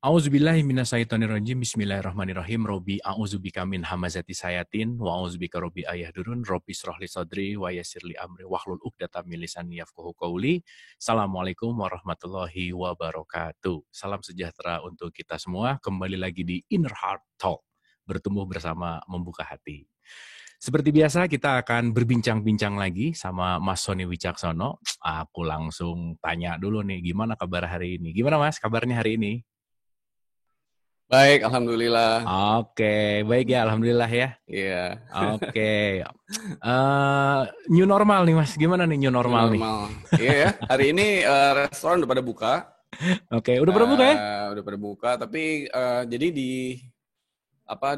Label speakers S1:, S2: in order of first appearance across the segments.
S1: A'udzubillahi minasyaitonirrajim. Bismillahirrahmanirrahim. Robbi a'udzubika min hamazati sayatin wa a'udzubika robbi ayahdurun. Robbi shrahli sadri wa yassirli amri wahlul 'uqdatam min lisani yafqahu qauli. Assalamualaikum warahmatullahi wabarakatuh. Salam sejahtera untuk kita semua. Kembali lagi di Inner Heart Talk. Bertumbuh bersama membuka hati. Seperti biasa kita akan berbincang-bincang lagi sama Mas Sony Wicaksono. Aku langsung tanya dulu nih, gimana kabar hari ini? Gimana Mas kabarnya hari ini?
S2: Baik, alhamdulillah.
S1: Oke, baik ya, alhamdulillah ya.
S2: Iya.
S1: Oke. New normal nih Mas, gimana nih new normal nih?
S2: Iya ya, hari ini restoran udah pada buka.
S1: Oke, udah pada buka ya?
S2: Udah pada buka, tapi jadi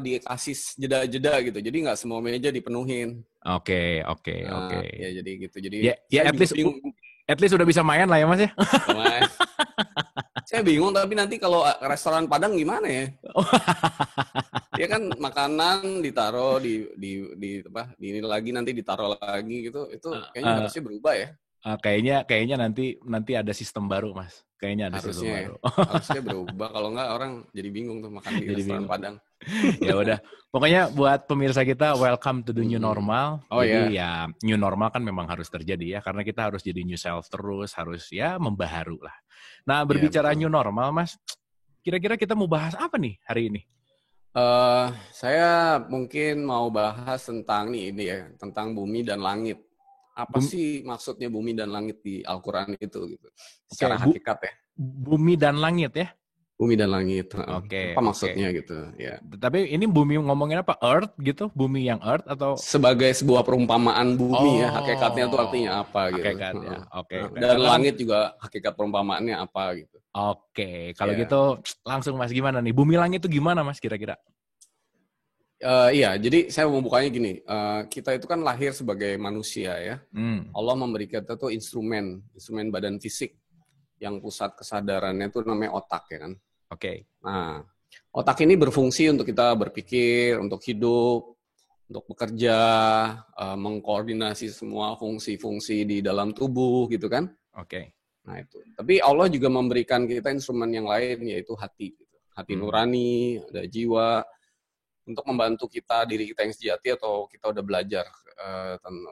S2: dikasih jeda-jeda gitu. Jadi nggak semua meja dipenuhin.
S1: Oke.
S2: Ya jadi gitu. Jadi
S1: ya at least udah bisa main lah ya Mas ya.
S2: Saya bingung, tapi nanti kalau restoran Padang gimana ya? Ya kan makanan ditaruh di ini lagi, nanti ditaruh lagi gitu. Itu kayaknya harusnya berubah ya.
S1: Kayaknya nanti ada sistem baru Mas. Kayaknya ada sistem baru.
S2: Harusnya berubah, kalau nggak orang jadi bingung tuh makan di restoran Padang.
S1: Ya udah, pokoknya buat pemirsa kita, welcome to the new normal. Jadi ya new normal kan memang harus terjadi ya, karena kita harus jadi new self terus, harus ya membaharu lah. Nah, berbicara new normal Mas, kira-kira kita mau bahas apa nih hari ini?
S2: Saya mungkin mau bahas tentang tentang bumi dan langit. Apa sih maksudnya bumi dan langit di Al-Quran itu gitu? Secara hakikat ya.
S1: Bumi dan langit ya?
S2: Bumi dan langit.
S1: Oke.
S2: Apa maksudnya gitu? Ya.
S1: Tapi ini bumi ngomongin apa? Earth gitu? Bumi yang Earth atau?
S2: Sebagai sebuah perumpamaan bumi ya. Hakikatnya itu artinya apa gitu?
S1: Hakikatnya. Oke.
S2: Dan langit juga hakikat perumpamaannya apa gitu?
S1: Oke. Kalau gitu langsung Mas, gimana nih? Bumi langit itu gimana Mas kira-kira?
S2: Iya, jadi saya mau bukanya gini, kita itu kan lahir sebagai manusia ya. Allah memberi kita tuh instrumen badan fisik yang pusat kesadarannya itu namanya otak ya kan.
S1: Oke.
S2: Nah, otak ini berfungsi untuk kita berpikir, untuk hidup, untuk bekerja, mengkoordinasi semua fungsi-fungsi di dalam tubuh gitu kan.
S1: Oke.
S2: Nah itu. Tapi Allah juga memberikan kita instrumen yang lain, yaitu hati. Gitu. Hati nurani, ada jiwa, untuk membantu kita, diri kita yang sejati, atau kita udah belajar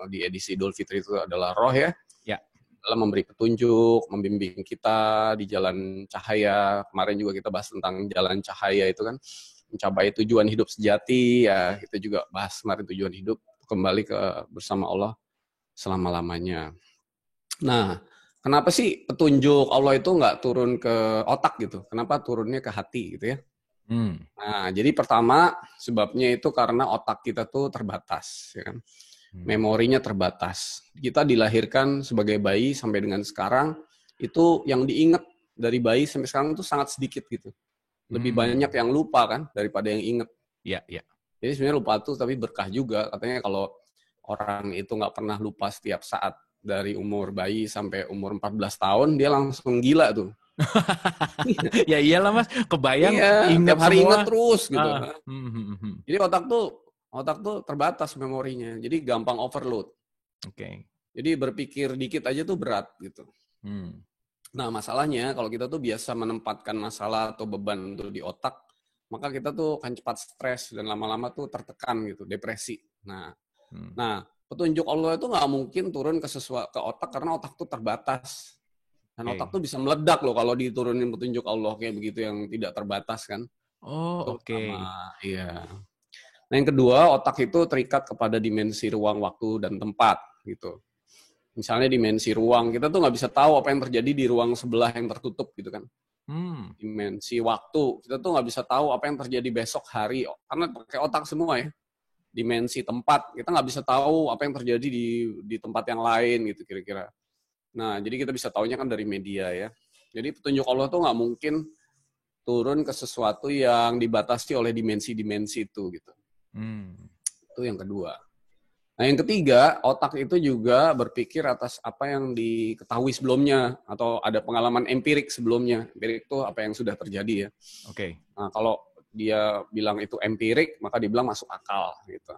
S2: di edisi Idul Fitri itu adalah roh ya. Dalam memberi petunjuk, membimbing kita di jalan cahaya. Kemarin juga kita bahas tentang jalan cahaya itu kan, mencapai tujuan hidup sejati ya. Kita juga bahas kemarin tujuan hidup, kembali ke bersama Allah selama-lamanya. Nah, kenapa sih petunjuk Allah itu nggak turun ke otak gitu? Kenapa turunnya ke hati gitu ya? Nah, jadi pertama sebabnya itu karena otak kita tuh terbatas, ya kan? Memorinya terbatas. Kita dilahirkan sebagai bayi sampai dengan sekarang, itu yang diingat dari bayi sampai sekarang itu sangat sedikit gitu. Lebih banyak yang lupa kan daripada yang ingat.
S1: Iya.
S2: Jadi sebenarnya lupa tuh tapi berkah juga. Katanya kalau orang itu nggak pernah lupa setiap saat dari umur bayi sampai umur 14 tahun, dia langsung gila tuh.
S1: Ya iyalah Mas, kebayang
S2: tiap hari ingat terus gitu. Jadi otak tuh terbatas memorinya, jadi gampang overload.
S1: Oke.
S2: Jadi berpikir dikit aja tuh berat gitu. Nah masalahnya kalau kita tuh biasa menempatkan masalah atau beban itu di otak, maka kita tuh akan cepat stres dan lama-lama tuh tertekan gitu, depresi. Nah petunjuk Allah itu nggak mungkin turun ke otak karena otak tuh terbatas. Dan otak tuh bisa meledak loh kalau diturunin petunjuk Allah kayak begitu yang tidak terbatas kan.
S1: Oke.
S2: Iya. Nah yang kedua, otak itu terikat kepada dimensi ruang, waktu, dan tempat gitu. Misalnya dimensi ruang, kita tuh nggak bisa tahu apa yang terjadi di ruang sebelah yang tertutup gitu kan. Dimensi waktu, kita tuh nggak bisa tahu apa yang terjadi besok hari, karena pakai otak semua ya. Dimensi tempat, kita nggak bisa tahu apa yang terjadi di tempat yang lain gitu kira-kira. Nah, jadi kita bisa taunya kan dari media ya. Jadi petunjuk Allah tuh nggak mungkin turun ke sesuatu yang dibatasi oleh dimensi-dimensi itu gitu. Itu yang kedua. Nah, yang ketiga, otak itu juga berpikir atas apa yang diketahui sebelumnya atau ada pengalaman empirik sebelumnya. Empirik itu apa yang sudah terjadi ya.
S1: Oke.
S2: Nah, kalau dia bilang itu empirik, maka dibilang masuk akal gitu.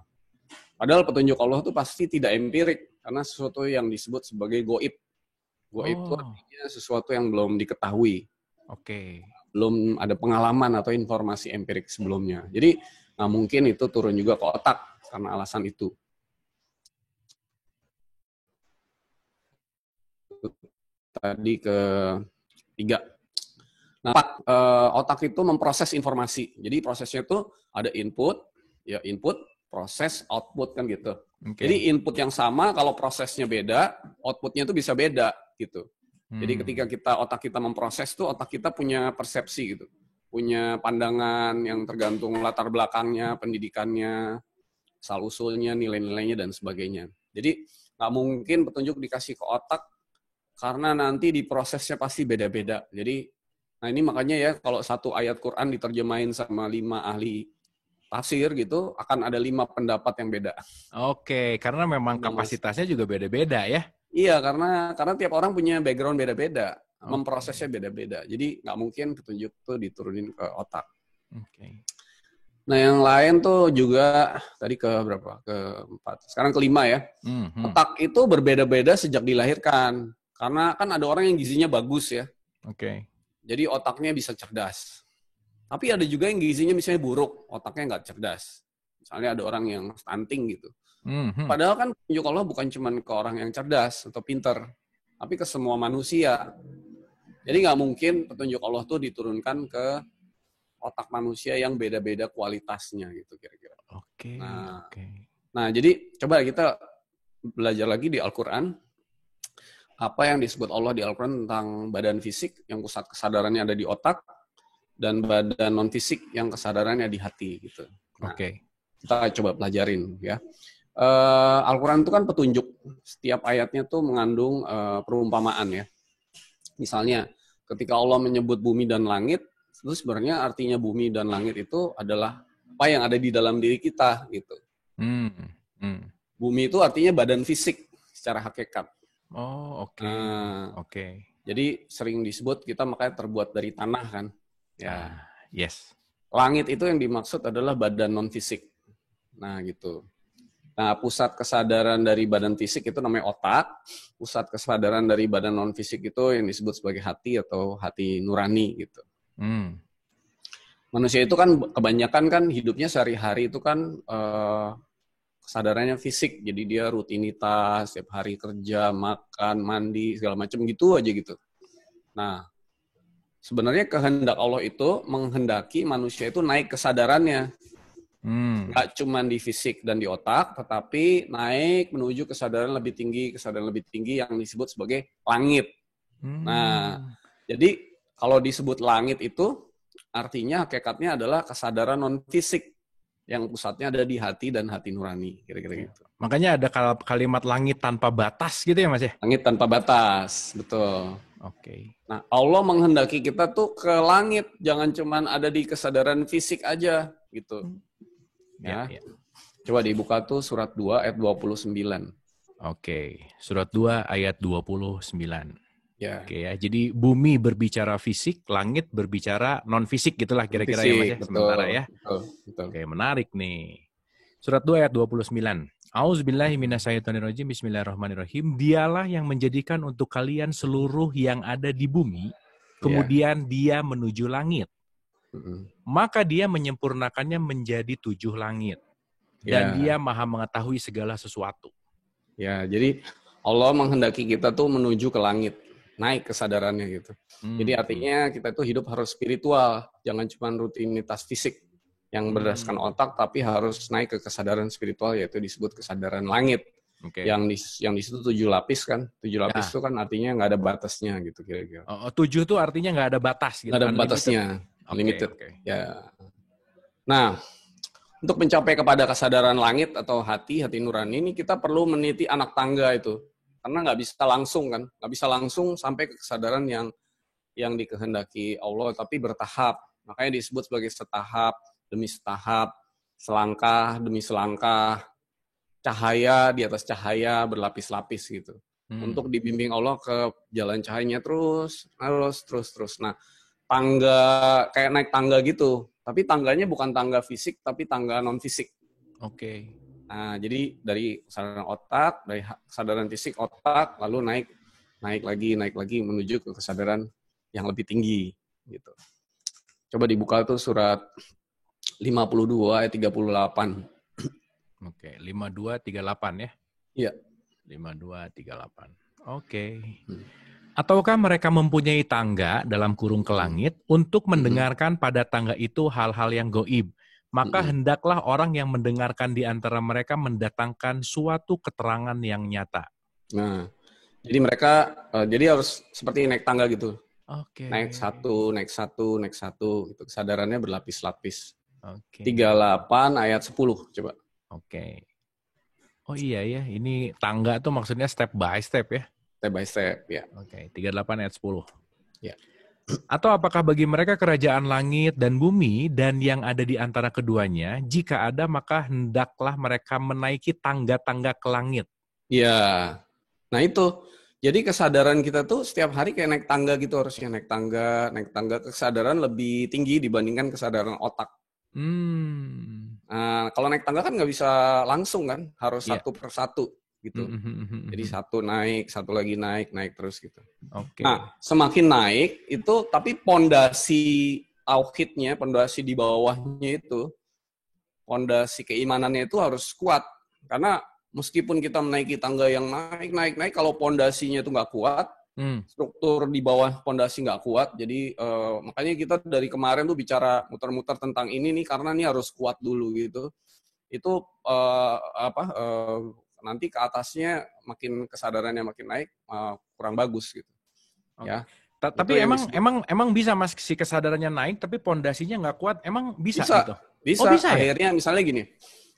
S2: Padahal petunjuk Allah itu pasti tidak empirik karena sesuatu yang disebut sebagai goib. Goib itu artinya sesuatu yang belum diketahui.
S1: Oke.
S2: belum ada pengalaman atau informasi empirik sebelumnya. Jadi nggak mungkin itu turun juga ke otak karena alasan itu. Tadi ketiga. Nah, otak itu memproses informasi. Jadi prosesnya itu ada input, ya input, proses, output kan gitu.
S1: Okay.
S2: Jadi input yang sama kalau prosesnya beda, outputnya itu bisa beda gitu. Jadi ketika otak kita memproses tuh, otak kita punya persepsi gitu, punya pandangan yang tergantung latar belakangnya, pendidikannya, asal usulnya, nilai-nilainya dan sebagainya. Jadi nggak mungkin petunjuk dikasih ke otak karena nanti di prosesnya pasti beda-beda. Jadi, nah ini makanya ya kalau satu ayat Quran diterjemahin sama 5 ahli tafsir gitu, akan ada 5 pendapat yang beda.
S1: Oke, karena memang kapasitasnya juga beda-beda ya?
S2: Iya, karena tiap orang punya background beda-beda, memprosesnya beda-beda. Jadi nggak mungkin petunjuk tuh diturunin ke otak.
S1: Oke.
S2: Nah yang lain tuh juga tadi ke berapa? Ke-4. Sekarang ke-5 ya. Otak itu berbeda-beda sejak dilahirkan. Karena kan ada orang yang gizinya bagus ya.
S1: Oke.
S2: Jadi otaknya bisa cerdas. Tapi ada juga yang gizinya misalnya buruk, otaknya nggak cerdas. Misalnya ada orang yang stunting gitu. Padahal kan petunjuk Allah bukan cuma ke orang yang cerdas atau pinter, tapi ke semua manusia. Jadi nggak mungkin petunjuk Allah tuh diturunkan ke otak manusia yang beda-beda kualitasnya gitu kira-kira.
S1: Oke.
S2: Nah, jadi coba kita belajar lagi di Al-Quran. Apa yang disebut Allah di Al-Quran tentang badan fisik yang pusat kesadarannya ada di otak, dan badan non-fisik yang kesadarannya di hati gitu. Nah, kita coba pelajarin ya. Al-Quran itu kan petunjuk. Setiap ayatnya tuh mengandung perumpamaan ya. Misalnya, ketika Allah menyebut bumi dan langit, itu sebenarnya artinya bumi dan langit itu adalah apa yang ada di dalam diri kita gitu. Bumi itu artinya badan fisik secara hakikat.
S1: Oh, oke.
S2: Jadi sering disebut kita makanya terbuat dari tanah kan. Ya.
S1: Yes.
S2: Langit itu yang dimaksud adalah badan non fisik. Nah, gitu. Nah, pusat kesadaran dari badan fisik itu namanya otak. Pusat kesadaran dari badan non fisik itu yang disebut sebagai hati atau hati nurani gitu. Manusia itu kan kebanyakan kan hidupnya sehari-hari itu kan kesadarannya fisik, jadi dia rutinitas, setiap hari kerja, makan, mandi, segala macam gitu aja gitu. Nah, sebenarnya kehendak Allah itu menghendaki manusia itu naik kesadarannya. Nggak cuma di fisik dan di otak, tetapi naik menuju kesadaran lebih tinggi yang disebut sebagai langit. Nah, jadi kalau disebut langit itu, artinya hakikatnya adalah kesadaran non-fisik yang pusatnya ada di hati dan hati nurani, kira-kira gitu.
S1: Makanya ada kalimat langit tanpa batas gitu ya Mas ya?
S2: Langit tanpa batas, betul.
S1: Oke.
S2: Nah, Allah menghendaki kita tuh ke langit, jangan cuman ada di kesadaran fisik aja, gitu. Ya. Coba dibuka tuh surat 2 ayat 29.
S1: Oke, surat 2 ayat 29.
S2: Ya.
S1: Oke ya, jadi bumi berbicara fisik, langit berbicara non-fisik gitulah kira-kira ya Mas ya, sementara ya.
S2: Betul.
S1: Oke, menarik nih. Surat 2 ayat 29. A'udzubillahi minasyaitonirrajim. Bismillahirrahmanirrahim. Dialah yang menjadikan untuk kalian seluruh yang ada di bumi, kemudian dia menuju langit. Maka dia menyempurnakannya menjadi 7 langit. Dan dia maha mengetahui segala sesuatu.
S2: Ya, jadi Allah menghendaki kita tuh menuju ke langit. Naik kesadarannya gitu. Jadi artinya kita tuh hidup harus spiritual, jangan cuma rutinitas fisik yang berdasarkan otak, tapi harus naik ke kesadaran spiritual, yaitu disebut kesadaran langit. Yang di situ 7 lapis kan, 7 lapis itu kan artinya nggak ada batasnya gitu kira-kira.
S1: 7 tuh artinya nggak ada batas gitu.
S2: Nggak ada batasnya, unlimited. Ya. Nah, untuk mencapai kepada kesadaran langit atau hati nurani ini kita perlu meniti anak tangga itu. Karena nggak bisa langsung kan, nggak bisa langsung sampai ke kesadaran yang dikehendaki Allah, tapi bertahap. Makanya disebut sebagai setahap demi setahap, selangkah demi selangkah, cahaya di atas cahaya, berlapis-lapis gitu. Untuk dibimbing Allah ke jalan cahayanya terus. Nah, tangga, kayak naik tangga gitu. Tapi tangganya bukan tangga fisik, tapi tangga non-fisik.
S1: Oke.
S2: Nah, jadi dari kesadaran otak, dari kesadaran fisik otak, lalu naik lagi menuju ke kesadaran yang lebih tinggi gitu. Coba dibuka tuh surat 52 ayat 38.
S1: Oke, 5238 ya.
S2: Iya.
S1: 5238. Oke. Ataukah mereka mempunyai tangga dalam kurung ke langit untuk mendengarkan pada tangga itu hal-hal yang goib? Maka hendaklah orang yang mendengarkan di antara mereka mendatangkan suatu keterangan yang nyata.
S2: Nah, jadi mereka jadi harus seperti naik tangga gitu.
S1: Oke.
S2: Naik satu, naik satu, naik satu. Itu kesadarannya berlapis-lapis.
S1: Oke.
S2: 38 ayat 10 coba.
S1: Oke. Oh iya ya, ini tangga tuh maksudnya step by step ya.
S2: Step by step, ya.
S1: Oke, 38 ayat 10.
S2: Ya.
S1: Atau apakah bagi mereka kerajaan langit dan bumi dan yang ada di antara keduanya, jika ada maka hendaklah mereka menaiki tangga-tangga ke langit.
S2: Ya. Nah itu. Jadi kesadaran kita tuh setiap hari kayak naik tangga gitu, harusnya naik tangga. Kesadaran lebih tinggi dibandingkan kesadaran otak. Nah, kalau naik tangga kan nggak bisa langsung kan, harus satu per satu gitu. Jadi satu naik, satu lagi naik terus gitu.
S1: Oke.
S2: Nah, semakin naik itu, tapi pondasi tauhidnya, pondasi di bawahnya itu, pondasi keimanannya itu harus kuat. Karena meskipun kita menaiki tangga yang naik, kalau pondasinya itu nggak kuat, struktur di bawah pondasi nggak kuat, jadi makanya kita dari kemarin tuh bicara muter-muter tentang ini nih, karena ini harus kuat dulu gitu. Itu nanti ke atasnya makin kesadarannya makin naik, kurang bagus gitu.
S1: Okay.
S2: Ya.
S1: Tapi emang bisa Mas si kesadarannya naik tapi pondasinya nggak kuat, emang bisa gitu?
S2: Bisa.
S1: Oh, bisa
S2: Akhirnya
S1: ya?
S2: misalnya gini,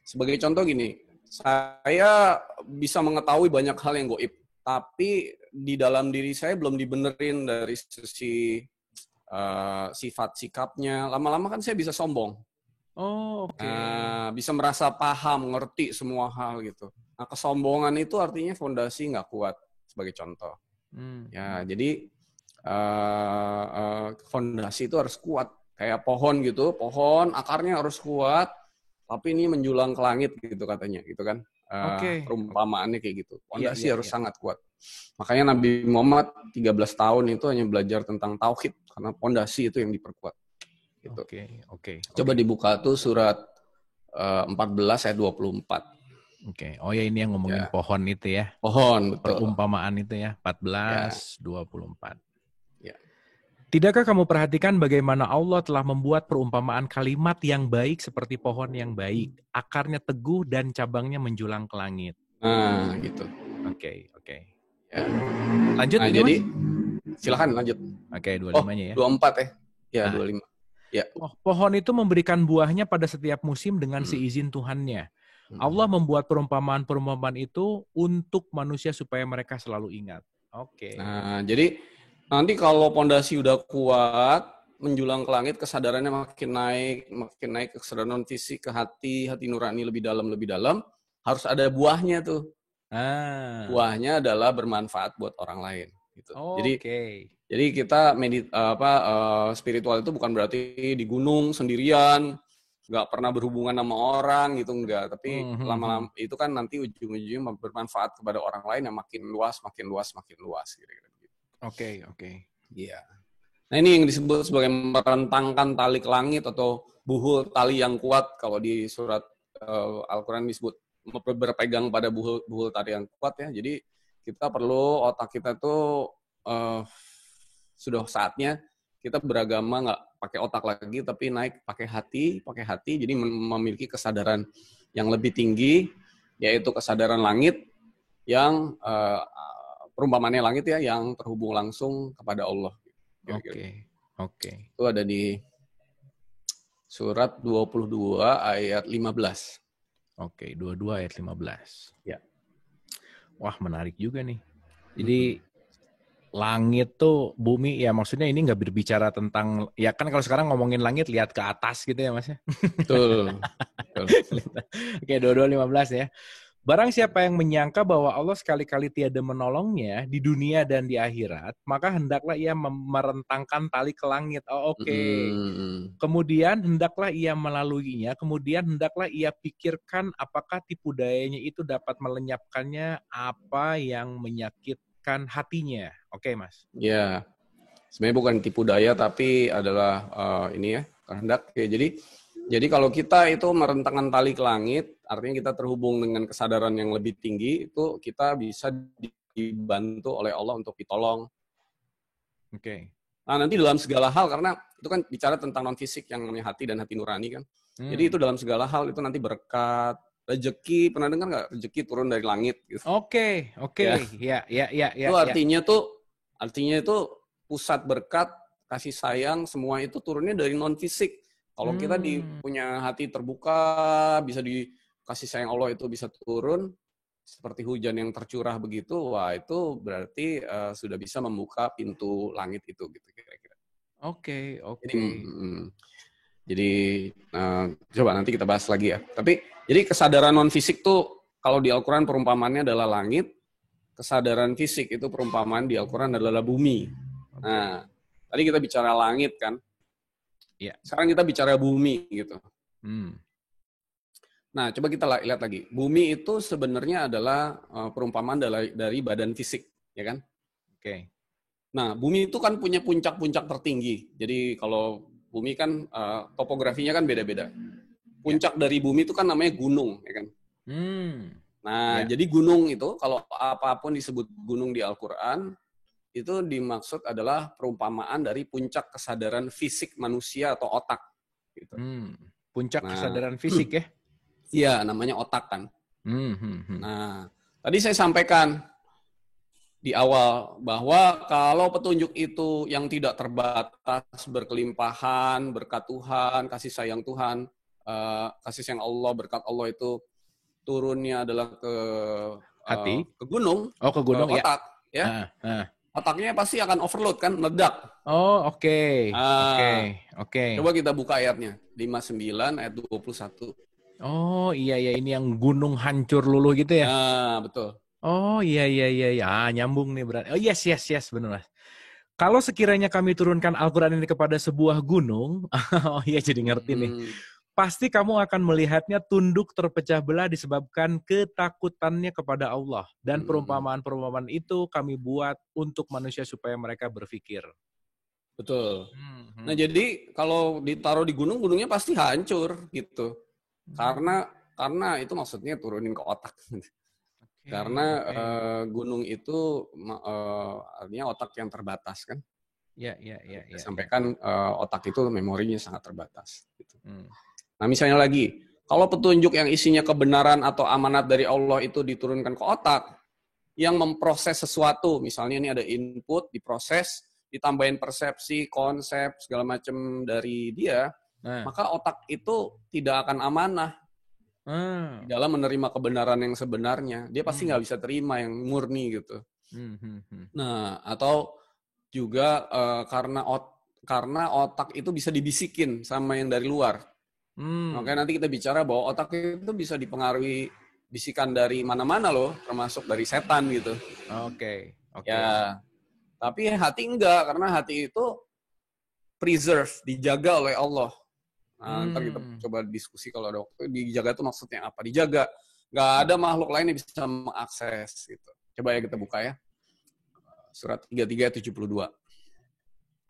S2: sebagai contoh gini, saya bisa mengetahui banyak hal yang goib, tapi di dalam diri saya belum dibenerin dari sisi sifat sikapnya. Lama-lama kan saya bisa sombong.
S1: Oh, oke.
S2: Bisa merasa paham, ngerti semua hal gitu. Nah, kesombongan itu artinya fondasi nggak kuat, sebagai contoh. Ya, jadi fondasi itu harus kuat. Kayak pohon gitu, pohon akarnya harus kuat, tapi ini menjulang ke langit gitu katanya, gitu kan. Perumpamaannya kayak gitu. Fondasi harus sangat kuat. Makanya Nabi Muhammad 13 tahun itu hanya belajar tentang tauhid, karena fondasi itu yang diperkuat. Gitu.
S1: Oke.
S2: Coba dibuka tuh surat 14 ayat 24.
S1: Oke. Oh ya, ini yang ngomongin pohon itu ya.
S2: Pohon, betul.
S1: Perumpamaan itu ya, 14:24.
S2: Ya.
S1: Tidakkah kamu perhatikan bagaimana Allah telah membuat perumpamaan kalimat yang baik seperti pohon yang baik, akarnya teguh dan cabangnya menjulang ke langit.
S2: Nah, gitu.
S1: Oke.
S2: Ya.
S1: Lanjut ini
S2: jadi,
S1: Mas?
S2: Silakan lanjut.
S1: Oke, 25-nya ya.
S2: 24 ya. Ya, 25. Ya.
S1: Pohon itu memberikan buahnya pada setiap musim dengan seizin Tuhannya. Allah membuat perumpamaan-perumpamaan itu untuk manusia supaya mereka selalu ingat. Oke.
S2: Nah, jadi nanti kalau pondasi udah kuat, menjulang ke langit, kesadarannya makin naik kesadaran fisik ke hati nurani lebih dalam, harus ada buahnya tuh. Buahnya adalah bermanfaat buat orang lain. Gitu. Jadi kita spiritual itu bukan berarti di gunung sendirian, nggak pernah berhubungan sama orang gitu, enggak. Tapi lama-lama itu kan nanti ujung-ujungnya bermanfaat kepada orang lain yang makin luas. Kira-kira gitu.
S1: Oke.
S2: Iya. Nah ini yang disebut sebagai merentangkan tali ke langit atau buhul tali yang kuat. Kalau di surat Al-Quran disebut berpegang pada buhul tali yang kuat ya. Jadi kita perlu otak kita tuh sudah saatnya kita beragama nggak pakai otak lagi, tapi naik pakai hati, jadi memiliki kesadaran yang lebih tinggi, yaitu kesadaran langit yang perumpamannya langit ya, yang terhubung langsung kepada Allah.
S1: Oke.
S2: Itu ada di surat 22 ayat 15.
S1: Oke, 22 ayat 15.
S2: Ya.
S1: Wah, menarik juga nih. Jadi langit tuh bumi ya, maksudnya ini nggak berbicara tentang, ya kan kalau sekarang ngomongin langit lihat ke atas gitu ya Mas ya.
S2: Betul.
S1: Oke, 22:15 ya. Barang siapa yang menyangka bahwa Allah sekali-kali tiada menolongnya di dunia dan di akhirat, maka hendaklah ia merentangkan tali ke langit. Kemudian hendaklah ia melaluinya, kemudian hendaklah ia pikirkan apakah tipu dayanya itu dapat melenyapkannya apa yang menyakitkan hatinya. Oke, Mas.
S2: Ya. Sebenarnya bukan tipu daya, tapi adalah ini ya, kehendak. Ya, jadi kalau kita itu merentangkan tali ke langit, artinya kita terhubung dengan kesadaran yang lebih tinggi, itu kita bisa dibantu oleh Allah untuk ditolong.
S1: Oke.
S2: Nah, nanti dalam segala hal, karena itu kan bicara tentang non-fisik yang namanya hati dan hati nurani kan. Jadi itu dalam segala hal itu nanti berkat, rezeki, pernah dengar nggak rezeki turun dari langit? Gitu.
S1: Oke. Ya.
S2: Itu artinya itu pusat berkat, kasih sayang, semua itu turunnya dari non-fisik. Kalau kita punya hati terbuka, bisa dikasih sayang Allah itu bisa turun, seperti hujan yang tercurah begitu, wah itu berarti sudah bisa membuka pintu langit itu gitu kira-kira.
S1: Oke.
S2: Jadi coba nanti kita bahas lagi ya. Tapi jadi kesadaran non fisik tuh kalau di Al-Qur'an perumpamannya adalah langit, kesadaran fisik itu perumpamaan di Al-Qur'an adalah bumi. Nah, tadi kita bicara langit kan.
S1: Iya.
S2: Sekarang kita bicara bumi gitu. Nah, coba kita lihat lagi. Bumi itu sebenarnya adalah perumpamaan dari badan fisik, ya kan?
S1: Oke.
S2: Nah, bumi itu kan punya puncak-puncak tertinggi. Jadi kalau bumi kan topografinya kan beda-beda. Puncak dari bumi itu kan namanya gunung, ya kan? Nah, jadi gunung itu kalau apapun disebut gunung di Al-Qur'an itu dimaksud adalah perumpamaan dari puncak kesadaran fisik manusia atau otak. Gitu.
S1: Puncak kesadaran fisik ya?
S2: Iya, namanya otak kan. Nah, tadi saya sampaikan di awal bahwa kalau petunjuk itu yang tidak terbatas, berkelimpahan, berkat Tuhan, kasih sayang Tuhan, kasih sayang Allah, berkat Allah itu turunnya adalah ke
S1: hati,
S2: ke gunung,
S1: ke gunung
S2: ke otak, ya. Otaknya pasti akan overload kan, meledak.
S1: Oh, oke.
S2: Coba kita buka ayatnya, 59 ayat 21.
S1: Oh, iya ini yang gunung hancur luluh gitu ya?
S2: Betul.
S1: Oh, iya. Nyambung nih berarti. Oh, yes, benar Mas. Kalau sekiranya kami turunkan Al-Qur'an ini kepada sebuah gunung, oh iya jadi ngerti nih. Pasti kamu akan melihatnya tunduk terpecah belah disebabkan ketakutannya kepada Allah. Dan perumpamaan-perumpamaan itu kami buat untuk manusia supaya mereka berpikir.
S2: Betul. Nah jadi kalau ditaruh di gunung, gunungnya pasti hancur gitu. Karena itu maksudnya turunin ke otak. Karena gunung itu artinya otak yang terbatas kan.
S1: Iya.
S2: Sampaikan otak itu memorinya sangat terbatas. Gitu. Nah misalnya lagi, kalau petunjuk yang isinya kebenaran atau amanat dari Allah itu diturunkan ke otak, yang memproses sesuatu, misalnya ini ada input, diproses, ditambahin persepsi, konsep, segala macam dari dia, maka otak itu tidak akan amanah dalam menerima kebenaran yang sebenarnya. Dia pasti nggak bisa terima yang murni gitu. Nah, atau juga karena otak itu bisa dibisikin sama yang dari luar. Makanya nanti kita bicara bahwa otak itu bisa dipengaruhi bisikan dari mana-mana loh, termasuk dari setan gitu.
S1: Oke.
S2: Ya, tapi hati enggak, karena hati itu preserve, dijaga oleh Allah. Nah, ntar kita coba diskusi kalau ada waktu. Dijaga itu maksudnya apa? Dijaga. Nggak ada makhluk lain yang bisa mengakses. Gitu. Coba ya kita buka ya. Surat 33 ayat 72.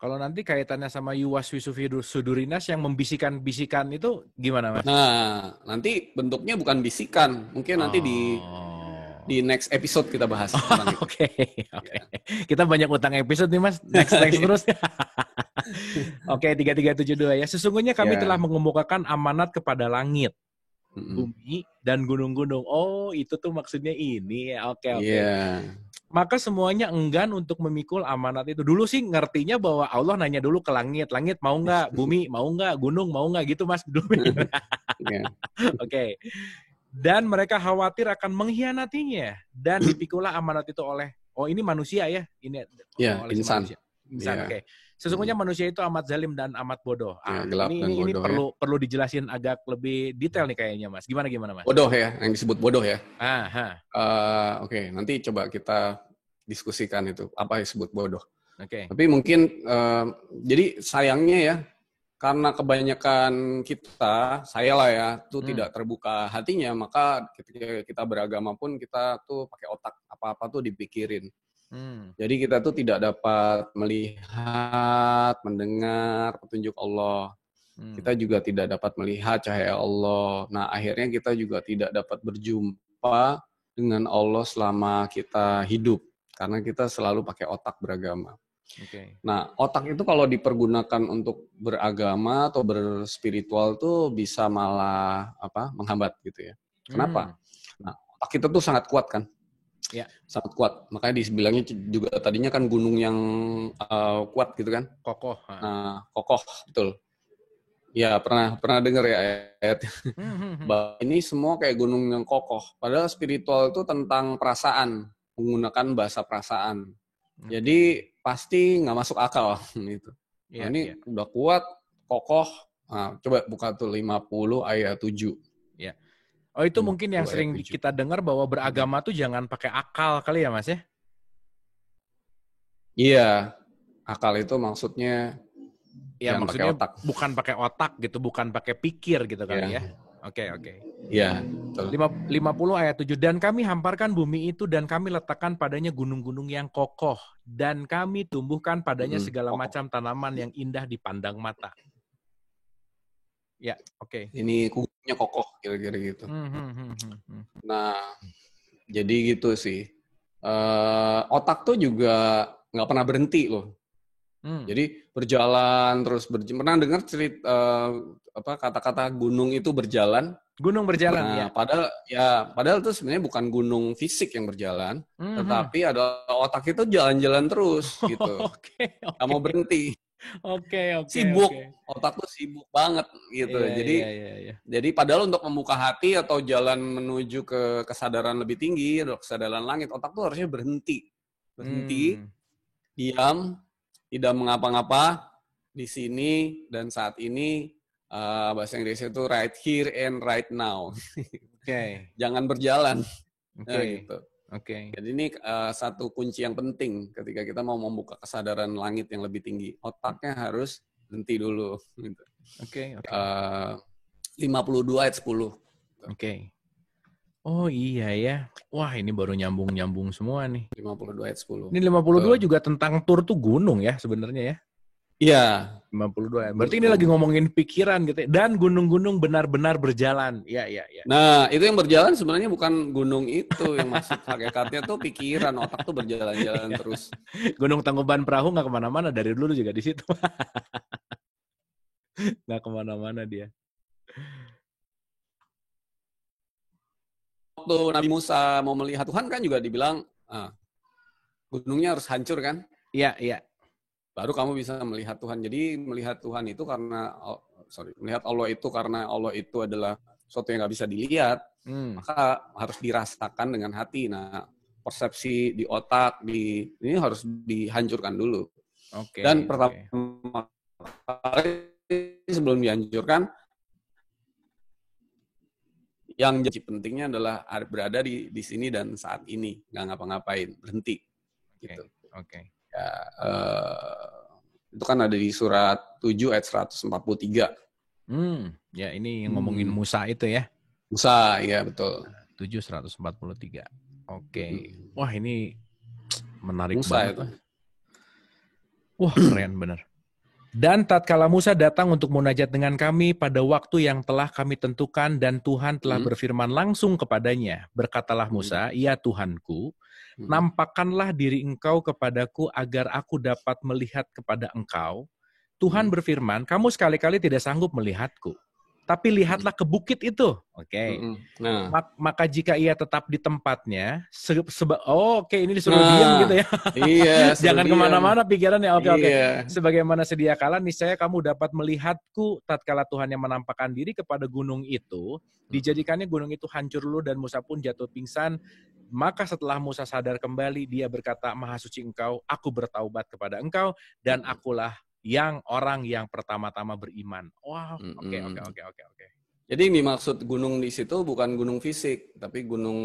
S1: Kalau nanti kaitannya sama yuwaswisu fi sudurinas yang membisikan-bisikan itu gimana, Mas?
S2: Nah, nanti bentuknya bukan bisikan. Mungkin nanti di next episode kita bahas.
S1: Oke. Kita banyak utang episode nih, Mas. Next terus. Oke, 3372 ya. Sesungguhnya kami telah mengemukakan amanat kepada langit, bumi, dan gunung-gunung. Oh, itu tuh maksudnya ini. Oke. Maka semuanya enggan untuk memikul amanat itu. Dulu sih ngertinya bahwa Allah nanya dulu ke langit. Langit mau nggak? Bumi mau nggak? Gunung mau nggak? Gitu, Mas. Oke. Dan mereka khawatir akan mengkhianatinya. Dan dipikulah amanat itu oleh, ini manusia ya? Ini oleh
S2: insan.
S1: Insan, oke. Sesungguhnya manusia itu amat zalim dan amat bodoh. Ini perlu dijelasin agak lebih detail nih kayaknya, Mas. Gimana, Mas?
S2: Bodoh ya, yang disebut bodoh ya.
S1: Oke,
S2: nanti coba kita diskusikan itu apa yang disebut bodoh.
S1: Oke.
S2: Tapi mungkin jadi sayangnya ya, karena kebanyakan kita, saya lah ya, tuh tidak terbuka hatinya, maka ketika kita beragama pun kita tuh pakai otak, apa-apa tuh dipikirin. Jadi kita tuh tidak dapat melihat, mendengar petunjuk Allah. Kita juga tidak dapat melihat cahaya Allah. Nah, akhirnya kita juga tidak dapat berjumpa dengan Allah selama kita hidup. Karena kita selalu pakai otak beragama. Nah, otak itu kalau dipergunakan untuk beragama atau berspiritual tuh bisa malah menghambat gitu ya. Kenapa? Nah, otak kita tuh sangat kuat kan? Ya. Sangat kuat. Makanya dibilangnya juga tadinya kan gunung yang kuat gitu kan?
S1: Kokoh.
S2: Nah, kokoh, betul. Ya, pernah dengar ya ayat. Ini semua kayak gunung yang kokoh. Padahal spiritual itu tentang perasaan, menggunakan bahasa perasaan. Jadi pasti nggak masuk akal gitu. Nah, ini udah kuat, kokoh. Nah, coba buka tuh 50 ayat 7.
S1: Ya. Oh, itu mungkin yang sering kita dengar bahwa beragama tuh jangan pakai akal kali ya, Mas ya?
S2: Iya. Akal itu maksudnya
S1: ya maksudnya pakai otak. Bukan pakai otak gitu, bukan pakai pikir gitu kali ya. Oke.
S2: Iya,
S1: 50 ayat 7. Dan kami hamparkan bumi itu dan kami letakkan padanya gunung-gunung yang kokoh. Dan kami tumbuhkan padanya segala macam tanaman yang indah dipandang mata. Ya, oke.
S2: Ini kukunya kokoh, kira-kira gitu. Nah, jadi gitu sih. Otak tuh juga nggak pernah berhenti loh. Jadi berjalan terus pernah dengar cerita kata-kata gunung itu berjalan?
S1: Gunung berjalan,
S2: ya. Padahal itu sebenarnya bukan gunung fisik yang berjalan, tetapi ada otak itu jalan-jalan terus gitu. Nggak mau berhenti.
S1: Oke.
S2: Sibuk, otak tuh sibuk banget gitu. Jadi padahal untuk membuka hati atau jalan menuju ke kesadaran lebih tinggi, kesadaran langit, otak tuh harusnya berhenti, diam. Tidak mengapa-ngapa di sini dan saat ini, bahasa Inggrisnya itu right here and right now. Jangan berjalan. Gitu. Jadi ini satu kunci yang penting ketika kita mau membuka kesadaran langit yang lebih tinggi. Otaknya harus berhenti dulu. Gitu. 52 ayat 10.
S1: Oh iya ya. Wah, ini baru nyambung semua nih.
S2: 52 ayat 10.
S1: Ini 52 juga tentang tur tuh gunung ya sebenarnya ya.
S2: Iya.
S1: 52. Berarti ini lagi ngomongin pikiran gitu ya. Dan gunung-gunung benar-benar berjalan. Iya.
S2: Nah, itu yang berjalan sebenarnya bukan gunung itu. Yang maksud hakikatnya tuh pikiran. Otak tuh berjalan-jalan terus.
S1: Gunung Tangkuban Perahu nggak kemana-mana. Dari dulu juga di situ. Nggak kemana-mana dia.
S2: Waktu Nabi Musa mau melihat Tuhan kan juga dibilang gunungnya harus hancur kan?
S1: Iya.
S2: Baru kamu bisa melihat Tuhan. Jadi melihat Tuhan itu melihat Allah itu karena Allah itu adalah sesuatu yang nggak bisa dilihat, maka harus dirasakan dengan hati. Nah, persepsi di otak ini harus dihancurkan dulu. Dan pertama kali sebelum dihancurkan, yang jadi pentingnya adalah berada di sini dan saat ini, nggak ngapa-ngapain, berhenti. Gitu. Ya, itu kan ada di surat 7 ayat 143.
S1: Ya ini yang ngomongin Musa itu ya.
S2: Musa, ya betul.
S1: 7 143. Wah, ini menarik
S2: Musa
S1: banget. Itu. Wah, keren bener. Dan tatkala Musa datang untuk munajat dengan kami pada waktu yang telah kami tentukan dan Tuhan telah berfirman langsung kepadanya. Berkatalah Musa, "Ya Tuhanku, nampakkanlah diri engkau kepadaku agar aku dapat melihat kepada engkau." Tuhan berfirman, "Kamu sekali-kali tidak sanggup melihatku. Tapi lihatlah ke bukit itu." Nah. Maka jika ia tetap di tempatnya, ini disuruh diam gitu ya.
S2: Iya.
S1: Jangan kemana-mana pikirannya. Oke. Sebagaimana sedia kala, niscaya kamu dapat melihatku tatkala Tuhan yang menampakkan diri kepada gunung itu. Dijadikannya gunung itu hancur dulu dan Musa pun jatuh pingsan. Maka setelah Musa sadar kembali, dia berkata, "Maha suci engkau, aku bertaubat kepada engkau, dan akulah orang yang pertama-tama beriman." Wow, oke.
S2: Jadi ini maksud gunung di situ bukan gunung fisik, tapi gunung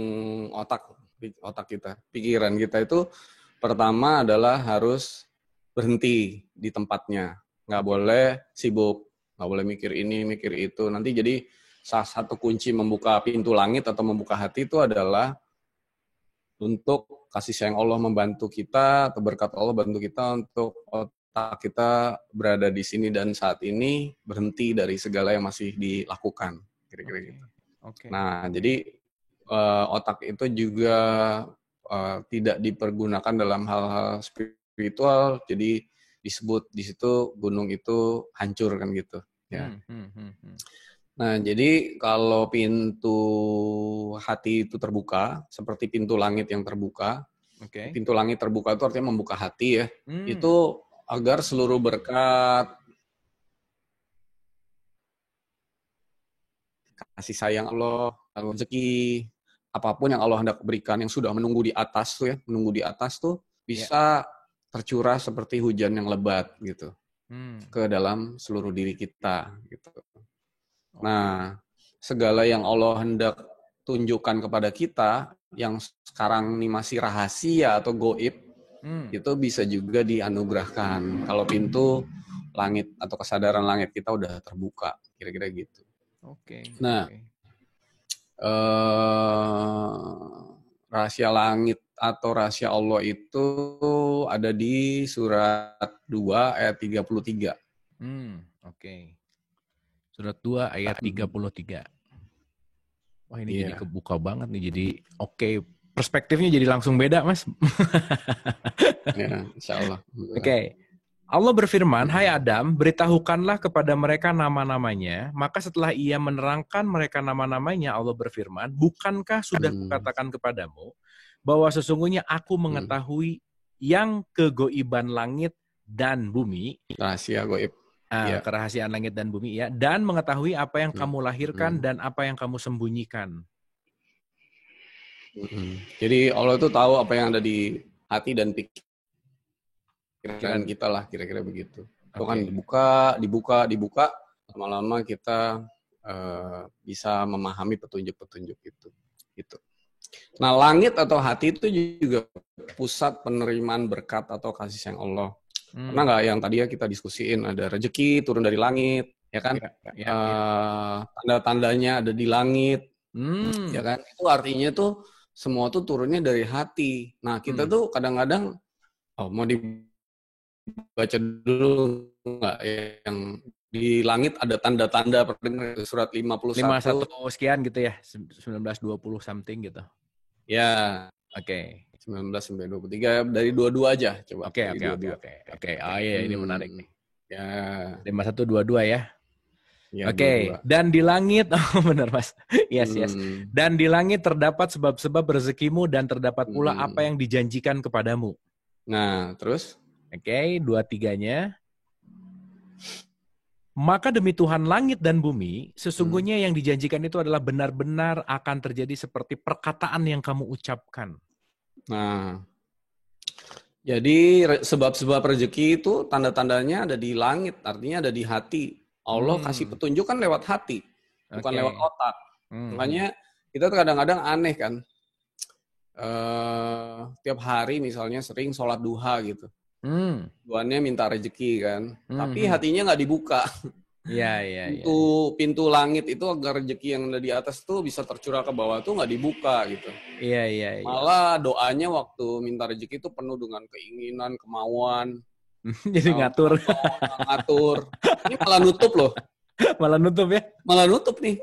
S2: otak kita, pikiran kita itu pertama adalah harus berhenti di tempatnya, nggak boleh sibuk, nggak boleh mikir ini, mikir itu. Nanti jadi salah satu kunci membuka pintu langit atau membuka hati itu adalah untuk kasih sayang Allah membantu kita, atau berkat Allah bantu kita untuk otak kita berada di sini dan saat ini berhenti dari segala yang masih dilakukan, kira-kira gitu. Nah, jadi otak itu juga tidak dipergunakan dalam hal-hal spiritual, jadi disebut di situ gunung itu hancur kan gitu. Ya. Nah, jadi kalau pintu hati itu terbuka, seperti pintu langit yang terbuka, pintu langit terbuka itu artinya membuka hati ya, itu agar seluruh berkat, kasih sayang Allah, rezeki, apapun yang Allah hendak berikan yang sudah menunggu di atas tuh ya, menunggu di atas tuh bisa tercurah seperti hujan yang lebat gitu ke dalam seluruh diri kita gitu. Nah, segala yang Allah hendak tunjukkan kepada kita yang sekarang ini masih rahasia atau goib itu bisa juga dianugerahkan kalau pintu langit atau kesadaran langit kita udah terbuka, kira-kira gitu. Nah, rahasia langit atau rahasia Allah itu ada di surat 2 ayat 33.
S1: Surat 2 ayat 33. Wah, ini jadi kebuka banget nih. Jadi perspektifnya jadi langsung beda, Mas.
S2: Ya, insya Allah.
S1: Allah berfirman, "Hai Adam, beritahukanlah kepada mereka nama-namanya." Maka setelah ia menerangkan mereka nama-namanya, Allah berfirman, "Bukankah sudah kukatakan kepadamu bahwa sesungguhnya aku mengetahui yang kegoiban langit dan bumi."
S2: Rahasia goib.
S1: Kerahasiaan langit dan bumi ya, dan mengetahui apa yang kamu lahirkan dan apa yang kamu sembunyikan.
S2: Jadi Allah itu tahu apa yang ada di hati dan pikiran kita lah, kira-kira begitu. Itu kan dibuka, lama-lama kita bisa memahami petunjuk-petunjuk itu. Gitu. Nah, langit atau hati itu juga pusat penerimaan berkat atau kasih sayang Allah. Pernah nggak yang tadi ya kita diskusiin, ada rezeki turun dari langit, ya kan? Tanda-tandanya ada di langit, ya kan? Itu artinya tuh semua tuh turunnya dari hati. Nah, kita tuh kadang-kadang, mau dibaca dulu nggak yang di langit ada tanda-tanda, surat 51
S1: sekian gitu ya, 1920 something gitu.
S2: Ya. 19 sampai 23 dari 22 aja coba.
S1: Oke. Iya, ini menarik nih.
S2: Ya.
S1: 5122 ya.
S2: Ya,
S1: dan di langit, benar Mas. Yes. Dan di langit terdapat sebab-sebab rezekimu dan terdapat pula apa yang dijanjikan kepadamu.
S2: Nah, terus?
S1: 23-nya. Maka demi Tuhan langit dan bumi, sesungguhnya yang dijanjikan itu adalah benar-benar akan terjadi seperti perkataan yang kamu ucapkan.
S2: Nah, jadi sebab-sebab rezeki itu tanda-tandanya ada di langit, artinya ada di hati. Allah kasih petunjuk kan lewat hati, bukan lewat otak. Makanya kita kadang-kadang aneh kan, tiap hari misalnya sering sholat duha gitu. Tuannya minta rezeki kan, tapi hatinya nggak dibuka. Pintu langit itu agar rezeki yang ada di atas tuh bisa tercurah ke bawah tuh nggak dibuka gitu. Malah doanya waktu minta rezeki itu penuh dengan keinginan, kemauan.
S1: Jadi ngatur.
S2: Ini malah nutup loh.
S1: Malah nutup ya?
S2: Malah nutup nih.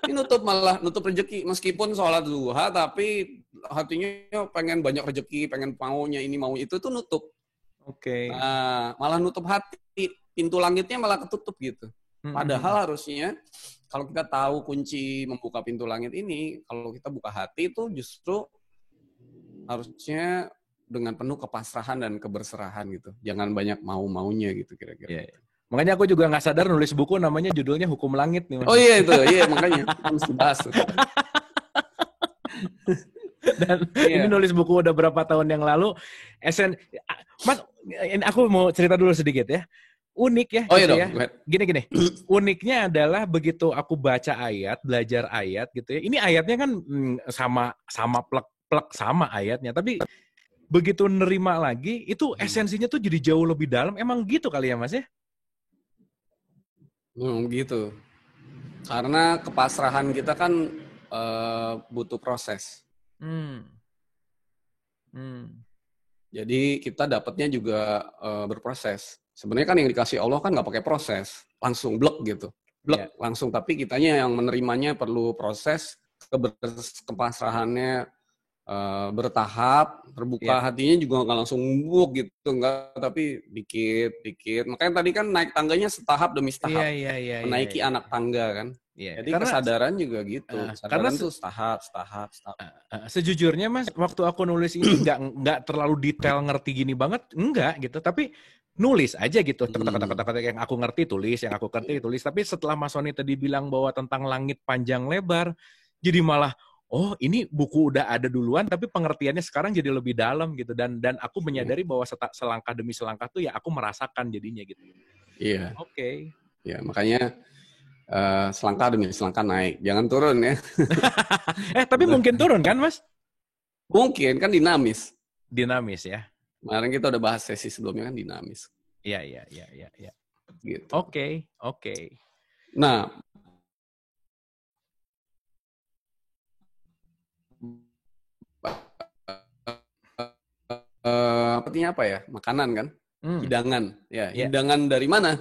S2: Ini malah nutup rezeki. Meskipun sholat duha, tapi hatinya pengen banyak rezeki, pengen maunya ini mau itu tuh nutup. Nah, malah nutup hati. Pintu langitnya malah ketutup gitu. Padahal harusnya kalau kita tahu kunci membuka pintu langit ini, kalau kita buka hati itu justru harusnya dengan penuh kepasrahan dan keberserahan gitu. Jangan banyak mau-maunya gitu kira-kira.
S1: Makanya aku juga nggak sadar nulis buku namanya judulnya Hukum Langit nih. Mas.
S2: Oh iya itu, makanya mesti bahas.
S1: Dan ini nulis buku udah berapa tahun yang lalu. Mas, ini aku mau cerita dulu sedikit ya. Unik ya. Gini. Uniknya adalah begitu aku baca ayat, belajar ayat gitu ya. Ini ayatnya kan sama plek sama ayatnya, tapi begitu nerima lagi itu esensinya tuh jadi jauh lebih dalam. Emang gitu kali ya Mas ya?
S2: Gitu. Karena kepasrahan kita kan butuh proses. Jadi kita dapatnya juga berproses. Sebenarnya kan yang dikasih Allah kan nggak pakai proses, langsung blek gitu, blek langsung. Tapi kitanya yang menerimanya perlu proses, kepasrahannya bertahap, terbuka hatinya juga nggak langsung buk gitu, nggak, tapi dikit. Makanya tadi kan naik tangganya setahap demi setahap, menaiki anak tangga kan. Jadi karena, kesadaran juga gitu, kesadaran tuh setahap.
S1: Sejujurnya Mas, waktu aku nulis ini nggak terlalu detail ngerti gini banget, enggak gitu, tapi nulis aja gitu, yang aku ngerti tulis, yang aku ngerti tulis. Tapi setelah Mas Sony tadi bilang bahwa tentang langit panjang lebar, jadi malah oh ini buku udah ada duluan, tapi pengertiannya sekarang jadi lebih dalam gitu, dan aku menyadari bahwa selangkah demi selangkah tuh ya aku merasakan jadinya gitu.
S2: Iya.
S1: Oke.
S2: Ya makanya selangkah demi selangkah naik, jangan turun ya.
S1: Tapi mungkin turun kan Mas?
S2: Mungkin, kan dinamis.
S1: Dinamis ya.
S2: Kemarin kita udah bahas sesi sebelumnya kan dinamis.
S1: Iya.
S2: Gitu.
S1: Oke.
S2: Nah, artinya apa ya? Makanan kan? Hidangan. Ya, hidangan dari mana?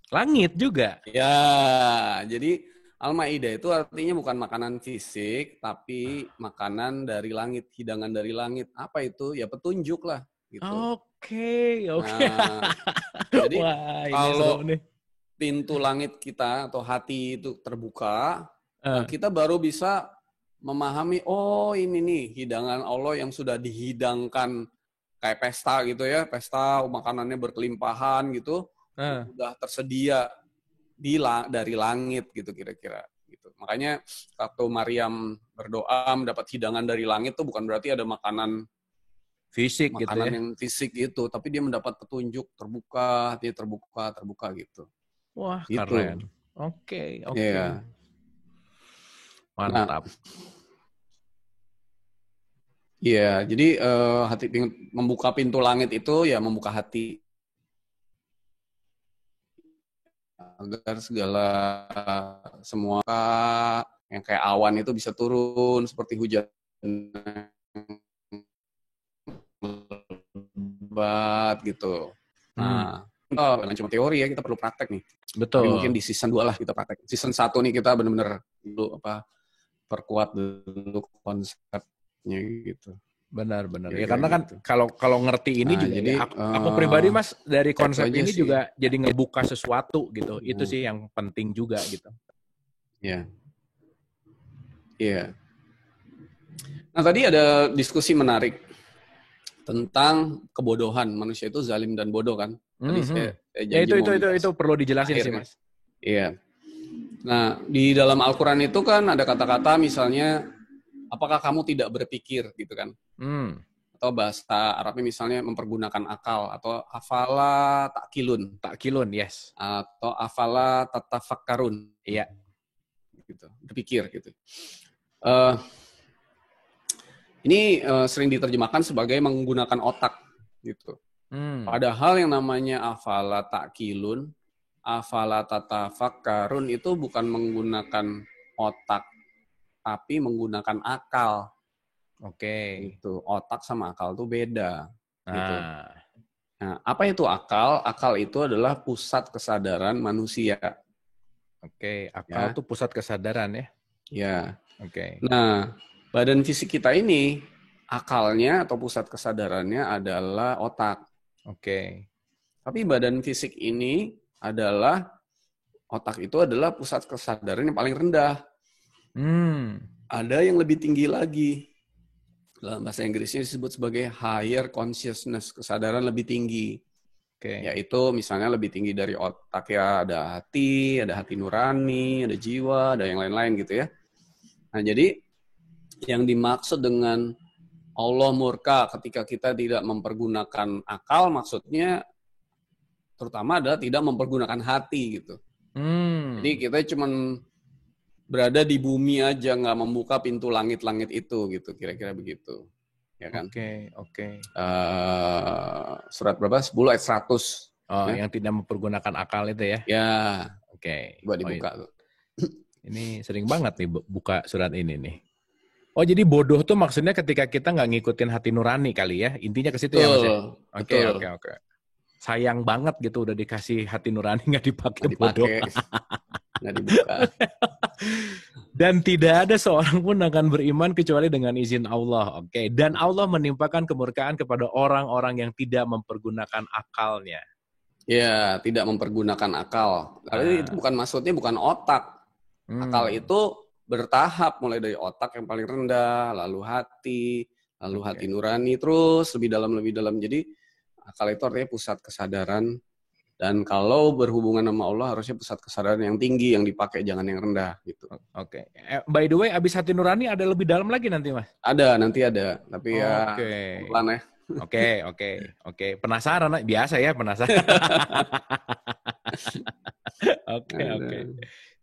S1: Langit juga.
S2: Ya, jadi Al-Maidah itu artinya bukan makanan fisik, tapi makanan dari langit, hidangan dari langit. Apa itu? Ya petunjuk lah. Gitu.
S1: Oke.
S2: Nah, jadi
S1: wah,
S2: kalau pintu langit kita atau hati itu terbuka, nah kita baru bisa memahami, oh ini nih hidangan Allah yang sudah dihidangkan kayak pesta gitu ya, pesta makanannya berkelimpahan gitu, sudah tersedia dari langit gitu kira-kira. Gitu. Makanya waktu Maryam berdoa mendapat hidangan dari langit itu bukan berarti ada makanan
S1: fisik
S2: gitu ya. Yang fisik gitu, tapi dia mendapat petunjuk, terbuka, dia terbuka gitu.
S1: Wah,
S2: gitu.
S1: Keren. Oke.
S2: Yeah.
S1: Mantap.
S2: Iya, jadi hati membuka pintu langit itu ya membuka hati agar segala semua yang kayak awan itu bisa turun seperti hujan lebat gitu. Nah, cuma teori ya, kita perlu praktek nih.
S1: Betul.
S2: Tapi mungkin di season 2 lah kita praktek. Season 1 nih kita benar-benar dulu perkuat dulu konsepnya gitu.
S1: Benar. Ya karena kan gitu. kalau ngerti ini juga
S2: jadi,
S1: ya, aku pribadi Mas dari konsep ini sih juga jadi ngebuka sesuatu gitu. Itu sih yang penting juga gitu.
S2: Iya. Nah, tadi ada diskusi menarik tentang kebodohan. Manusia itu zalim dan bodoh kan. Tadi saya
S1: itu perlu dijelasin sih Mas.
S2: Iya. Nah, di dalam Al-Qur'an itu kan ada kata-kata misalnya, apakah kamu tidak berpikir gitu kan? Atau bahasa Arabnya misalnya mempergunakan akal, atau afala ta'kilun.
S1: Ta'kilun, yes.
S2: Atau afala tatafakkarun.
S1: Iya.
S2: Gitu, berpikir gitu. Ini sering diterjemahkan sebagai menggunakan otak gitu. Padahal yang namanya afala ta'kilun, afala tatafakkarun itu bukan menggunakan otak, tapi menggunakan akal.
S1: Oke.
S2: Itu otak sama akal itu beda. Gitu. Nah, apa itu akal? Akal itu adalah pusat kesadaran manusia.
S1: Oke, akal itu pusat kesadaran ya?
S2: Ya.
S1: Oke.
S2: Nah, badan fisik kita ini akalnya atau pusat kesadarannya adalah otak.
S1: Oke.
S2: Tapi badan fisik ini adalah otak itu adalah pusat kesadaran yang paling rendah. Ada yang lebih tinggi lagi. Dalam bahasa Inggrisnya disebut sebagai higher consciousness, kesadaran lebih tinggi. Yaitu misalnya lebih tinggi dari otak ya, ada hati nurani, ada jiwa, ada yang lain-lain gitu ya. Nah, jadi yang dimaksud dengan Allah murka ketika kita tidak mempergunakan akal, maksudnya terutama adalah tidak mempergunakan hati gitu. Jadi kita cuma berada di bumi aja, nggak membuka pintu langit-langit itu gitu, kira-kira begitu. Ya kan?
S1: Oke.
S2: Surat berapa? 10 ayat 100.
S1: Yang tidak mempergunakan akal itu ya?
S2: Ya.
S1: Oke.
S2: Coba dibuka tuh.
S1: Ini sering banget nih buka surat ini nih. Oh, jadi bodoh tuh maksudnya ketika kita nggak ngikutin hati nurani kali ya? Intinya ke situ ya, Mas ya? Oke,
S2: Betul.
S1: oke, oke. Sayang banget gitu udah dikasih hati nurani nggak dipakai,
S2: Nggak
S1: bodoh.
S2: dipakai, nggak dibuka.
S1: Dan tidak ada seorang pun akan beriman kecuali dengan izin Allah. Oke. Dan Allah menimpakan kemurkaan kepada orang-orang yang tidak mempergunakan akalnya.
S2: Ya, tidak mempergunakan akal. Tapi itu bukan maksudnya bukan otak. Akal itu bertahap, mulai dari otak yang paling rendah, lalu hati nurani, terus lebih dalam. Jadi akal itu artinya pusat kesadaran. Dan kalau berhubungan sama Allah harusnya pusat kesadaran yang tinggi yang dipakai, jangan yang rendah gitu.
S1: Oke. By the way, abis hati nurani ada lebih dalam lagi nanti, Mas?
S2: Nanti ada. Tapi ya pelan ya.
S1: Oke. Penasaran, biasa ya penasaran. Oke.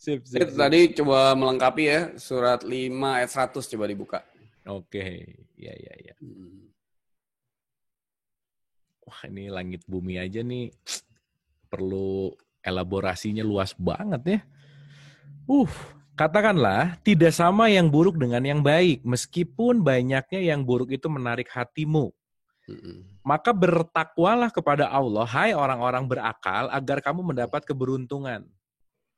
S1: Sip.
S2: Tadi coba melengkapi ya, surat 5 ayat 100 coba dibuka.
S1: Oke. Ya. Wah, ini langit bumi aja nih perlu elaborasinya luas banget ya. Katakanlah tidak sama yang buruk dengan yang baik, meskipun banyaknya yang buruk itu menarik hatimu. Maka bertakwalah kepada Allah, hai orang-orang berakal, agar kamu mendapat keberuntungan.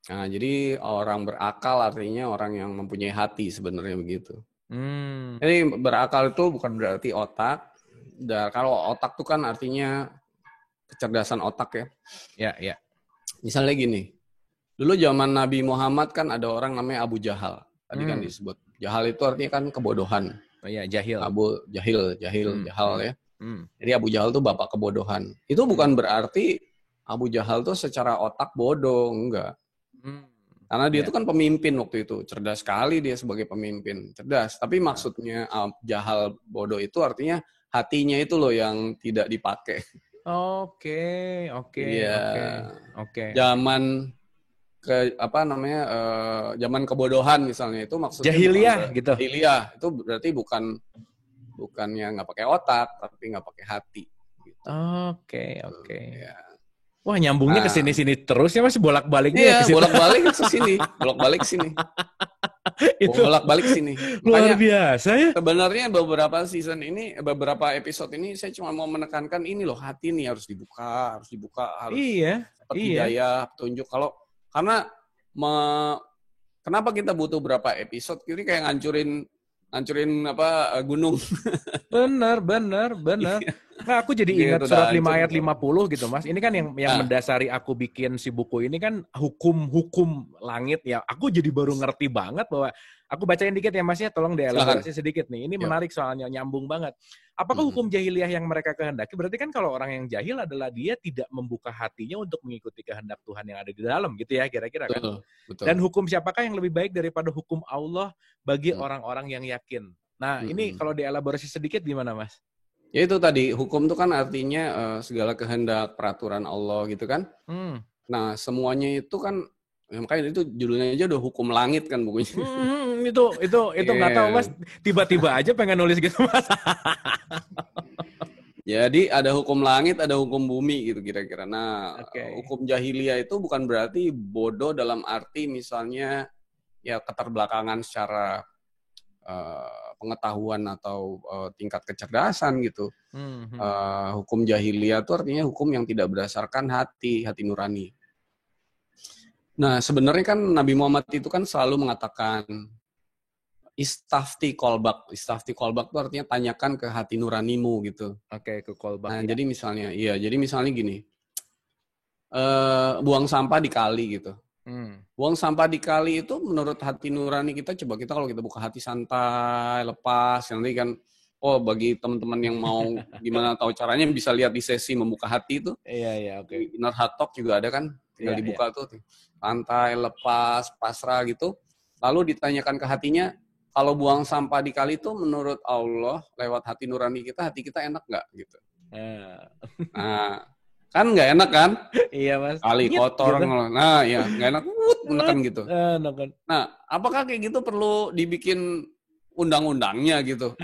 S2: Nah, jadi orang berakal artinya orang yang mempunyai hati sebenarnya begitu. Jadi berakal itu bukan berarti otak. Dan kalau otak itu kan artinya kecerdasan otak ya.
S1: Ya.
S2: Misalnya gini, dulu zaman Nabi Muhammad kan ada orang namanya Abu Jahal. Tadi kan disebut. Jahal itu artinya kan kebodohan.
S1: Oh ya, jahil.
S2: Jahal ya. Jadi Abu Jahal itu bapak kebodohan. Itu bukan berarti Abu Jahal tuh secara otak bodoh, enggak. Karena dia itu kan pemimpin waktu itu. Cerdas sekali dia sebagai pemimpin. Cerdas. Tapi maksudnya Jahal bodoh itu artinya hatinya itu loh yang tidak dipakai.
S1: Oke.
S2: Zaman zaman kebodohan misalnya itu maksudnya
S1: jahiliyah gitu.
S2: Jahiliyah itu berarti bukannya nggak pakai otak tapi nggak pakai hati. Gitu.
S1: Oke. Ya. Wah, nyambungnya ke sini terus ya, masih bolak-baliknya.
S2: Iya, bolak-balik ke sini, bolak-balik sini.
S1: Itu
S2: bolak-balik sini.
S1: Luar biasa ya.
S2: Sebenarnya beberapa episode ini saya cuma mau menekankan ini loh, hati nih harus dibuka, harus dapat hidayah, petunjuk. Karena kenapa kita butuh berapa episode? Ini kayak ngancurin gunung.
S1: Benar. Nah, aku jadi ingat surat 5 ayat 50 gitu, Mas. Ini kan yang mendasari aku bikin si buku ini kan hukum langit ya. Aku jadi baru ngerti banget bahwa aku bacain dikit ya, Mas ya, tolong dielaborasi sedikit nih. Ini menarik soalnya, nyambung banget. Apakah hukum jahiliyah yang mereka kehendaki? Berarti kan kalau orang yang jahil adalah dia tidak membuka hatinya untuk mengikuti kehendak Tuhan yang ada di dalam gitu ya, kira-kira kan.
S2: Betul.
S1: Dan hukum siapakah yang lebih baik daripada hukum Allah bagi orang-orang yang yakin? Nah, ini kalau dielaborasi sedikit gimana, Mas?
S2: Ya itu tadi, hukum itu kan artinya segala kehendak, peraturan Allah gitu kan. Nah, semuanya itu kan, makanya itu judulnya aja udah hukum langit kan bukunya.
S1: Itu nggak tahu, Mas. Tiba-tiba aja pengen nulis gitu, Mas.
S2: Jadi ada hukum langit, ada hukum bumi gitu kira-kira. Nah, hukum jahiliyah itu bukan berarti bodoh dalam arti misalnya ya keterbelakangan secara pengetahuan atau tingkat kecerdasan gitu. Hukum jahiliyah itu artinya hukum yang tidak berdasarkan hati nurani. Nah, sebenarnya kan Nabi Muhammad itu kan selalu mengatakan istafti kolbak. Istafti kolbak itu artinya tanyakan ke hati nuranimu gitu.
S1: Oke, ke kolbak.
S2: Nah, jadi misalnya gini. Buang sampah di kali gitu. Buang sampah di kali itu menurut hati nurani kita, coba kita kalau kita buka hati santai, lepas, nanti kan, bagi teman-teman yang mau gimana tahu caranya bisa lihat di sesi membuka hati itu.
S1: Iya, oke.
S2: Inner Heart Talk juga ada kan, tinggal dibuka tuh, santai, lepas, pasrah gitu. Lalu ditanyakan ke hatinya, kalau buang sampah di kali itu menurut Allah lewat hati nurani kita, hati kita enak nggak gitu? Nah. Kan nggak enak kan?
S1: Iya, Mas.
S2: Kali kotor, gitu. Nah ya nggak enak, menekan gitu.
S1: Nah,
S2: apakah kayak gitu perlu dibikin undang-undangnya gitu.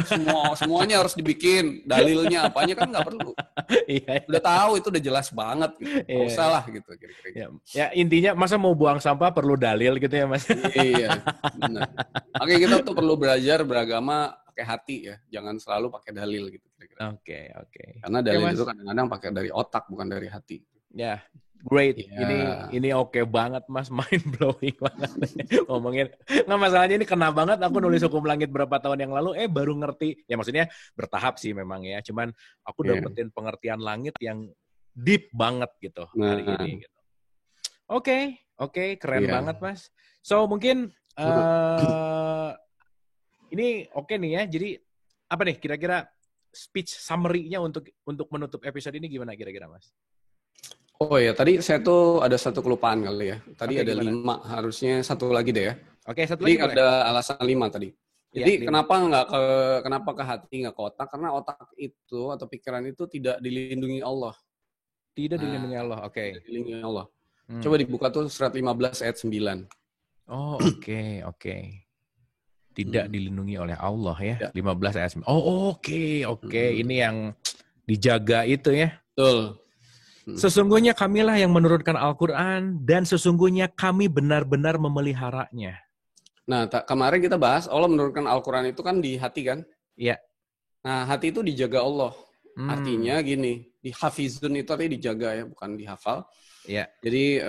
S2: Semuanya harus dibikin, dalilnya apanya kan nggak perlu.
S1: Iya.
S2: Udah tahu itu udah jelas banget gitu. Nggak usah
S1: Iya.
S2: lah gitu kira-kira.
S1: Ya, ya intinya masa mau buang sampah perlu dalil gitu ya Mas.
S2: Iya, benar. Makanya kita tuh perlu belajar beragama pakai hati ya, jangan selalu pakai dalil gitu kira-kira.
S1: Oke, oke.
S2: Karena
S1: Oke,
S2: dalil
S1: Mas.
S2: itu kadang-kadang pakai dari otak bukan dari hati.
S1: Ya, great.
S2: Iya.
S1: Ini oke banget Mas, mind blowing banget ngomongin. Nggak masalahnya ini kena banget. Aku nulis Hukum Langit berapa tahun yang lalu, baru ngerti. Ya maksudnya bertahap sih memang ya. Cuman aku
S2: Iya.
S1: dapetin pengertian langit yang deep banget gitu hari
S2: Nah.
S1: ini. Gitu. Oke, keren
S2: Iya.
S1: banget Mas. So mungkin ini oke nih ya. Jadi apa nih kira-kira speech summary-nya untuk menutup episode ini gimana kira-kira Mas?
S2: Oh ya, tadi saya tuh ada satu kelupaan kali ya. Tadi
S1: Oke,
S2: ada
S1: gimana?
S2: 5, harusnya satu lagi deh ya.
S1: Oke, satu
S2: Jadi
S1: lagi boleh.
S2: ada alasan 5 tadi.
S1: Ya,
S2: Jadi
S1: 5.
S2: kenapa ke hati nggak ke otak? Karena otak itu atau pikiran itu tidak dilindungi Allah.
S1: Tidak
S2: Nah,
S1: dilindungi Allah, oke.
S2: tidak dilindungi Allah. Coba dibuka tuh surat 15 ayat 9.
S1: Oh, oke. Tidak dilindungi oleh Allah ya.
S2: Ya.
S1: 15 ayat 9. Oh, oke. Ini yang dijaga itu ya.
S2: Betul.
S1: Sesungguhnya kamilah yang menurunkan Al-Quran dan sesungguhnya kami benar-benar memeliharanya.
S2: Nah, kemarin kita bahas Allah menurunkan Al-Quran itu kan di hati kan?
S1: Iya.
S2: Nah, hati itu dijaga Allah. Artinya gini, dihafizun itu artinya dijaga ya, bukan dihafal.
S1: Iya.
S2: Jadi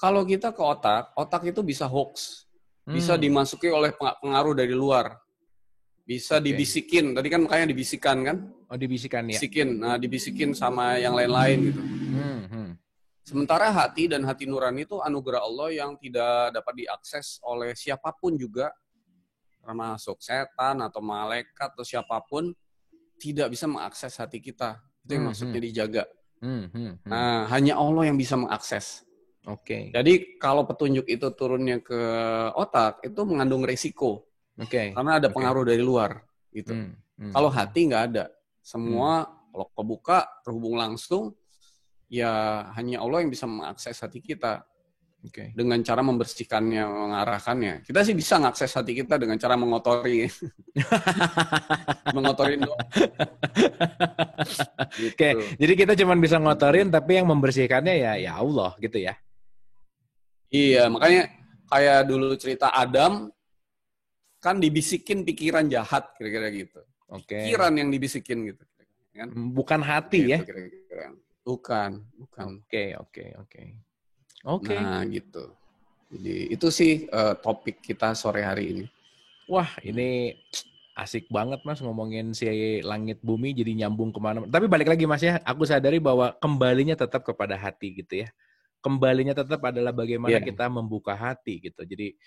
S2: kalau kita ke otak itu bisa hoax, bisa dimasuki oleh pengaruh dari luar, bisa dibisikin. Tadi kan makanya dibisikan kan?
S1: Oh, dibisikan ya.
S2: Dibisikin sama yang lain-lain gitu. Sementara hati dan hati nurani itu anugerah Allah yang tidak dapat diakses oleh siapapun juga, termasuk setan atau malaikat atau siapapun, tidak bisa mengakses hati kita. Itu yang maksudnya dijaga. Nah, hanya Allah yang bisa mengakses.
S1: Oke.
S2: Jadi kalau petunjuk itu turunnya ke otak, itu mengandung resiko. Karena ada pengaruh dari luar. Gitu. Kalau hati nggak ada. Semua kalau kebuka, terhubung langsung, ya hanya Allah yang bisa mengakses hati kita. Dengan cara membersihkannya, mengarahkannya. Kita sih bisa mengakses hati kita dengan cara mengotori. Mengotorin doang. Gitu.
S1: Oke, jadi kita cuma bisa ngotorin, tapi yang membersihkannya ya Allah gitu ya.
S2: Iya, makanya kayak dulu cerita Adam, kan dibisikin pikiran jahat, kira-kira gitu. Pikiran yang dibisikin gitu. Kan?
S1: Bukan hati
S2: gitu,
S1: ya?
S2: Kira-kira. Bukan.
S1: Oke.
S2: Nah, gitu. Jadi itu sih topik kita sore hari ini.
S1: Wah, ini asik banget Mas ngomongin si langit bumi jadi nyambung kemana. Tapi balik lagi Mas ya, aku sadari bahwa kembalinya tetap kepada hati gitu ya. Kembalinya tetap adalah bagaimana kita membuka hati gitu. Jadi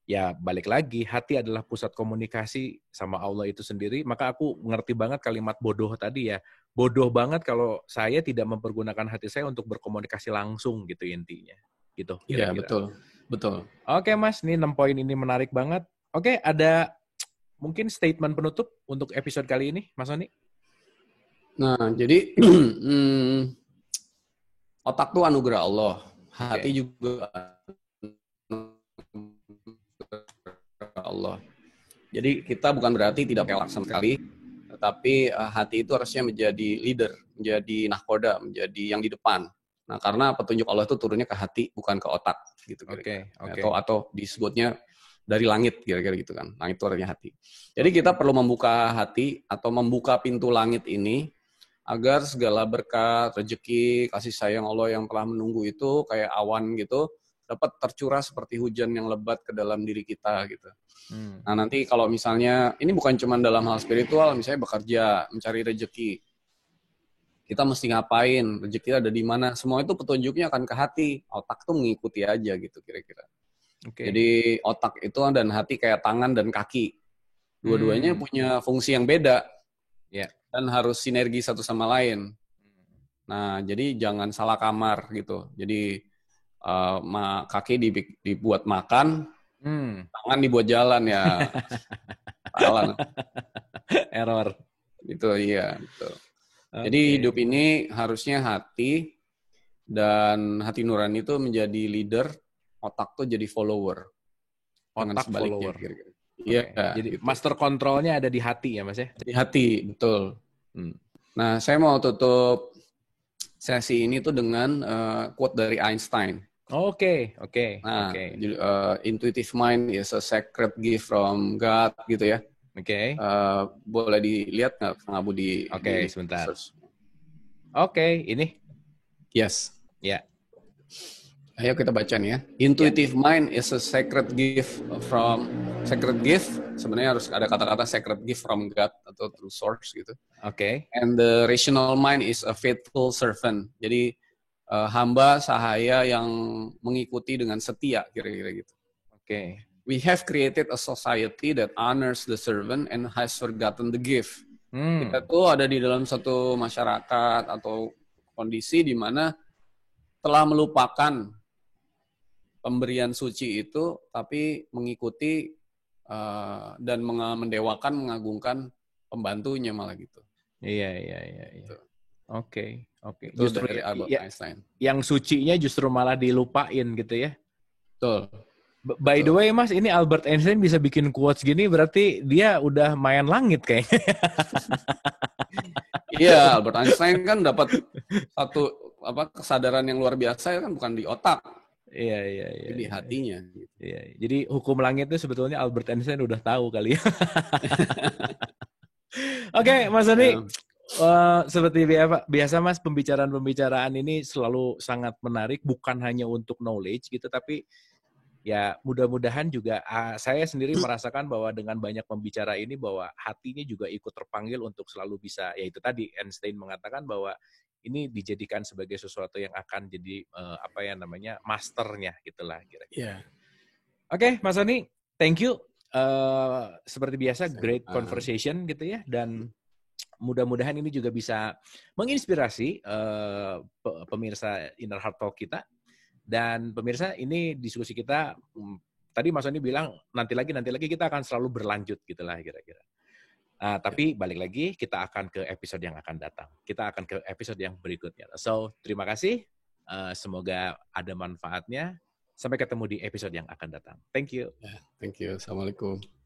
S1: ya balik lagi, hati adalah pusat komunikasi sama Allah itu sendiri. Maka aku ngerti banget kalimat bodoh tadi ya. Bodoh banget kalau saya tidak mempergunakan hati saya untuk berkomunikasi langsung gitu intinya. Gitu.
S2: Iya,
S1: kira-kira.
S2: betul.
S1: Oke Mas, nih 6 poin ini menarik banget. Oke, ada mungkin statement penutup untuk episode kali ini, Mas Sony?
S2: Nah, jadi otak tuh anugerah Allah, hati juga Allah. Jadi kita bukan berarti tidak pelak sama sekali, tetapi hati itu harusnya menjadi leader, menjadi nahkoda, menjadi yang di depan. Nah, karena petunjuk Allah itu turunnya ke hati, bukan ke otak, gitu kira-kira. Atau disebutnya dari langit, kira-kira gitu kan. Langit itu artinya hati. Jadi kita perlu membuka hati atau membuka pintu langit ini agar segala berkat, rezeki, kasih sayang Allah yang telah menunggu itu kayak awan gitu dapat tercurah seperti hujan yang lebat ke dalam diri kita gitu. Nah, nanti kalau misalnya ini bukan cuma dalam hal spiritual, misalnya bekerja, mencari rezeki. Kita mesti ngapain, rezeki ada di mana, semua itu petunjuknya akan ke hati, otak tuh mengikuti aja gitu kira-kira. Jadi otak itu dan hati kayak tangan dan kaki, dua-duanya punya fungsi yang beda dan harus sinergi satu sama lain. Nah, jadi jangan salah kamar gitu. Jadi kaki dibuat makan, tangan dibuat jalan ya salah.
S1: Error.
S2: Gitu, iya. Gitu. Jadi hidup ini harusnya hati dan hati nurani itu menjadi leader, otak tuh jadi follower.
S1: Otak follower.
S2: Kira-kira. Iya,
S1: Jadi
S2: gitu.
S1: master controlnya ada di hati ya Mas ya?
S2: Di hati, betul. Nah, saya mau tutup sesi ini tuh dengan quote dari Einstein.
S1: Oke.
S2: Nah, intuitive mind is a sacred gift from God, gitu ya.
S1: Oke.
S2: Boleh dilihat nggak, Kang Abu, di
S1: Sebentar.
S2: search?
S1: Oke, ini.
S2: Yes.
S1: Ya.
S2: Ayo kita baca nih ya. Intuitive mind is a sacred gift. Sebenarnya harus ada kata-kata sacred gift from God atau through source gitu.
S1: Oke.
S2: And the rational mind is a faithful servant. Jadi hamba sahaya yang mengikuti dengan setia, kira-kira gitu.
S1: Oke.
S2: We have created a society that honors the servant and has forgotten the gift. Kita tuh ada di dalam satu masyarakat atau kondisi di mana telah melupakan pemberian suci itu, tapi mengikuti dan mendewakan, mengagungkan pembantunya malah gitu.
S1: Iya. Gitu. Oke.
S2: Itu justru dari Albert Einstein.
S1: Yang sucinya justru malah dilupain gitu ya.
S2: Betul.
S1: By the way Mas, ini Albert Einstein bisa bikin quotes gini berarti dia udah main langit kayaknya.
S2: Iya, Albert Einstein kan dapat satu kesadaran yang luar biasa kan, bukan di otak.
S1: Iya.
S2: Di hatinya.
S1: Iya. Jadi hukum langit itu sebetulnya Albert Einstein udah tahu kali ya. Oke, Mas Doni. Seperti biasa Mas, pembicaraan ini selalu sangat menarik, bukan hanya untuk knowledge gitu, tapi ya mudah-mudahan juga saya sendiri merasakan bahwa dengan banyak pembicara ini bahwa hatinya juga ikut terpanggil untuk selalu bisa, ya itu tadi Einstein mengatakan bahwa ini dijadikan sebagai sesuatu yang akan jadi masternya gitulah kira-kira. Oke, Mas Doni, thank you. Seperti biasa great conversation gitu ya, dan mudah-mudahan ini juga bisa menginspirasi pemirsa Inner Heart Talk kita. Dan pemirsa, ini diskusi kita tadi Mas Doni bilang nanti lagi kita akan selalu berlanjut gitulah kira-kira. Tapi balik lagi kita akan ke episode yang akan datang. Kita akan ke episode yang berikutnya. So, terima kasih. Semoga ada manfaatnya. Sampai ketemu di episode yang akan datang. Thank you.
S2: Thank you. Assalamualaikum.